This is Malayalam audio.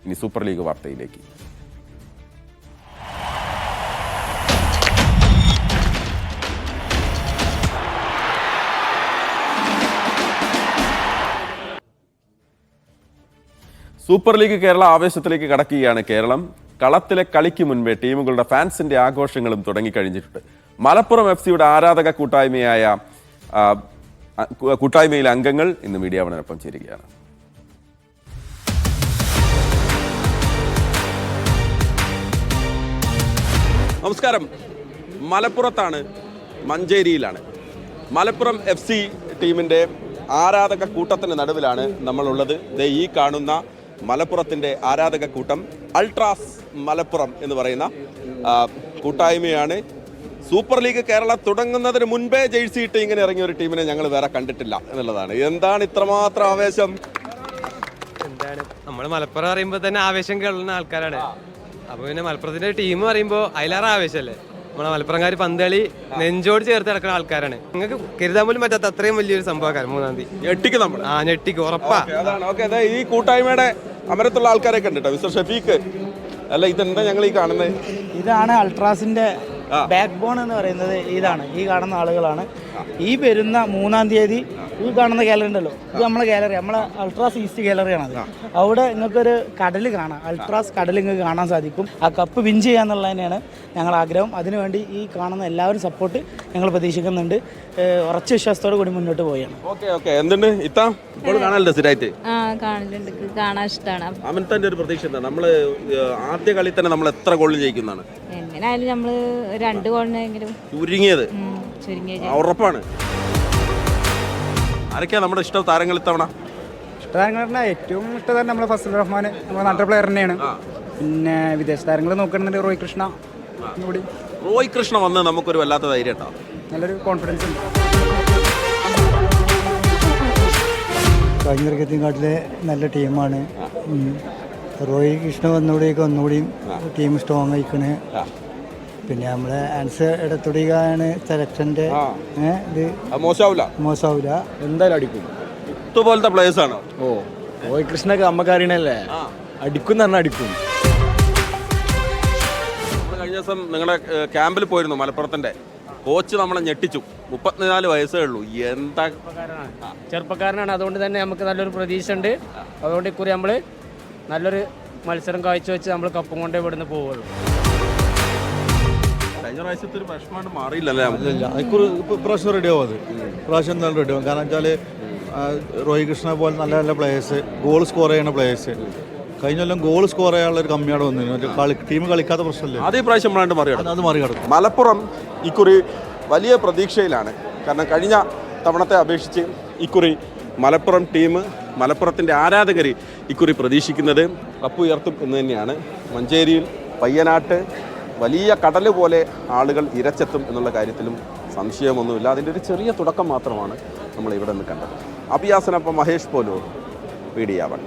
ഇനി സൂപ്പർ ലീഗ് വാർത്തയിലേക്ക്. സൂപ്പർ ലീഗ് കേരള ആവേശത്തിലേക്ക് കടക്കുകയാണ്. കേരളം കളത്തിലെ കളിക്ക് മുൻപേ ടീമുകളുടെ ഫാൻസിന്റെ ആഘോഷങ്ങളും തുടങ്ങിക്കഴിഞ്ഞിട്ടുണ്ട്. മലപ്പുറം FC-യുടെ ആരാധക കൂട്ടായ്മയിലെ അംഗങ്ങൾ ഇന്ന് മീഡിയ വണിനൊപ്പം ചേരുകയാണ്. നമസ്കാരം. മലപ്പുറത്താണ്, മഞ്ചേരിയിലാണ്. മലപ്പുറം FC ടീമിന്റെ ആരാധക കൂട്ടത്തിന് നടുവിലാണ് നമ്മളുള്ളത്. ഈ കാണുന്ന മലപ്പുറത്തിൻ്റെ ആരാധക കൂട്ടം അൾട്രാസ് മലപ്പുറം എന്ന് പറയുന്ന കൂട്ടായ്മയാണ്. സൂപ്പർ ലീഗ് കേരള തുടങ്ങുന്നതിന് മുൻപേ ജേഴ്സി ഇട്ട് ഇങ്ങനെ ഇറങ്ങിയ ഒരു ടീമിനെ ഞങ്ങൾ വേറെ കണ്ടിട്ടില്ല എന്നുള്ളതാണ്. എന്താണ് ഇത്രമാത്രം ആവേശം? എന്താണ്, നമ്മൾ മലപ്പുറം പറയുമ്പോൾ തന്നെ ആവേശം കേൾക്കുന്ന ആൾക്കാരാണ്. അപ്പോൾ പിന്നെ മലപ്പുറത്തിന്റെ ടീം പറയുമ്പോൾ അതിലേറെ ആവേശമല്ലേ. നമ്മളെ മലപ്പുറംകാർ പന്തളി നെഞ്ചോട് ചേർത്ത് കിടക്കുന്ന ആൾക്കാരാണ്. നിങ്ങൾക്ക് കരുതാൻ പോലും പറ്റാത്ത അത്രയും വലിയൊരു സംഭവക്കാരൻ. 3-ാം തീയതി ഞെട്ടിക്കും നമ്മൾ. ഞെട്ടിക്കും, ഉറപ്പാ. ഈ കൂട്ടായ്മയുടെ അമരത്തുള്ള ആൾക്കാരൊക്കെ ഉണ്ട് കേട്ടോ. മിസ്റ്റർ ഷഫീഖ്, അല്ല ഇതെന്താ ഞങ്ങൾ ഈ കാണുന്നത്? ഇതാണ് അൾട്രാസിന്റെ ബാക്ക് ബോൺ എന്ന് പറയുന്നത്. ഇതാണ്, ഈ കാണുന്ന ആളുകളാണ്. ഈ വരുന്ന 3-ാം തീയതി ഈ കാണുന്ന ഗാലറി ഉണ്ടല്ലോ, ഇത് നമ്മളെ ഗാലറി, നമ്മളെ അൾട്രാസ് ഈസ്റ്റ് ഗാലറിയാണ്. അത് അവിടെ നിങ്ങൾക്കൊരു കടൽ കാണാം, അൾട്രാസ് കടൽ നിങ്ങൾക്ക് കാണാൻ സാധിക്കും. ആ കപ്പ് വിൻ ചെയ്യാന്നുള്ളത് തന്നെയാണ് ഞങ്ങൾ ആഗ്രഹം. അതിനുവേണ്ടി ഈ കാണുന്ന എല്ലാവരും സപ്പോർട്ട് ഞങ്ങൾ പ്രതീക്ഷിക്കുന്നുണ്ട്. ഉറച്ച വിശ്വാസത്തോടു കൂടി മുന്നോട്ട് പോവുകയാണ്. എന്തുണ്ട് ഇത്താ കാണാനുണ്ട്? സ്ഥിരമായിട്ട് കാണലുണ്ട്, കാണാൻ ഇഷ്ടമാണ്. അമിൻതന്റെ ഒരു പ്രതീക്ഷ എന്താ? നമ്മള് ആദ്യ കളി തന്നെ നമ്മൾ എത്ര ഗോൾ ജയിക്കുന്നതാണ്? എങ്ങനെയായാലും നമ്മള് 2 ഗോളിനെങ്കിലും ചുരുങ്ങിയത് ഉറപ്പാണ്. ആരൊക്കെയാ നമ്മുടെ ഇഷ്ട താരങ്ങൾ ഇത്തവണ? ഇഷ്ടതാരങ്ങൾ പറഞ്ഞാൽ ഏറ്റവും ഇഷ്ടതാരം നമ്മളെ ഫസൽ റഹ്മാൻ, നമ്മുടെ നാട്ടിലെ പ്ലെയർ തന്നെയാണ്. പിന്നെ വിദേശ താരങ്ങൾ നോക്കണമെന്നുണ്ടെങ്കിൽ റോയ് കൃഷ്ണ. റോയ് കൃഷ്ണ വന്ന് നമുക്കൊരു വല്ലാത്ത ധൈര്യം ഉണ്ടാവും, നല്ലൊരു കോൺഫിഡൻസ് ഉണ്ട്. കഴിഞ്ഞ വർഗത്തിനെക്കാട്ടിലെ നല്ല ടീമാണ്. റോയ് കൃഷ്ണ വന്നോടെയൊക്കെ ഒന്നുകൂടിയും ടീം സ്ട്രോങ് ആയിക്കണ്. പിന്നെ നമ്മളെ ആൻസർ ഇടത്തുടിയാണ് സെലക്ഷന്റെ ഇത് മോശാവൂല, എന്തായാലും അടിക്കും. ഇതുപോലത്തെ പ്ലേയേഴ്സ് ആണ്. റോയ് കൃഷ്ണക്ക് അമ്മക്കാരിയണല്ലേ, അടിക്കും തന്നെ അടിക്കും. കഴിഞ്ഞ ദിവസം നിങ്ങളുടെ ക്യാമ്പിൽ പോയിരുന്നു. മലപ്പുറത്തിന്റെ കോച്ച് നമ്മളെ ഞെട്ടിച്ചു. 34 വയസ്സേ ഉള്ളൂ. എന്താ ചെറുപ്പക്കാരനാണ്. അതുകൊണ്ട് തന്നെ നമുക്ക് നല്ലൊരു പ്രതീക്ഷ ഉണ്ട്. അതുകൊണ്ട് ഇക്കുറി നമ്മൾ നല്ലൊരു മത്സരം കാഴ്ചവെച്ച് നമ്മൾ കപ്പും കൊണ്ടേ ഇവിടുന്ന് പോവുള്ളൂ. കഴിഞ്ഞ പ്രാവശ്യത്തെ ഒരു പ്രശ്നമായിട്ട് മാറിയില്ലല്ലേ? പ്രാവശ്യം റെഡി ആവും. അത് പ്രാവശ്യം എന്തായാലും റെഡി ആവും. കാരണം വെച്ചാൽ റോയ് കൃഷ്ണ പോലെ നല്ല നല്ല പ്ലേയേഴ്സ്, ഗോൾ സ്കോർ ചെയ്യുന്ന പ്ലേയേഴ്സ്. കഴിഞ്ഞ കൊല്ലം ഗോൾ സ്കോർ ചെയ്യാനുള്ള ഒരു കമ്മിയാണ് വന്നിരുന്നു. ടീം കളിക്കാത്ത പ്രശ്നമില്ല. അതേ പ്രാവശ്യം അത് മറികടക്കും. മലപ്പുറം ഇക്കുറി വലിയ പ്രതീക്ഷയിലാണ്. കാരണം കഴിഞ്ഞ തവണത്തെ അപേക്ഷിച്ച് ഇക്കുറി മലപ്പുറം ടീം, മലപ്പുറത്തിൻ്റെ ആരാധകർ ഇക്കുറി പ്രതീക്ഷിക്കുന്നത് കപ്പുയർത്തും എന്ന് തന്നെയാണ്. മഞ്ചേരിയിൽ പയ്യനാട്ട് വലിയ കടൽ പോലെ ആളുകൾ ഇരച്ചെത്തും എന്നുള്ള കാര്യത്തിലും സംശയമൊന്നുമില്ല. അതിൻ്റെ ഒരു ചെറിയ തുടക്കം മാത്രമാണ് നമ്മൾ ഇവിടെ നിന്ന് കണ്ടത്. അഭിയാസനൊപ്പം മഹേഷ് പോലോ, മീഡിയ വൺ.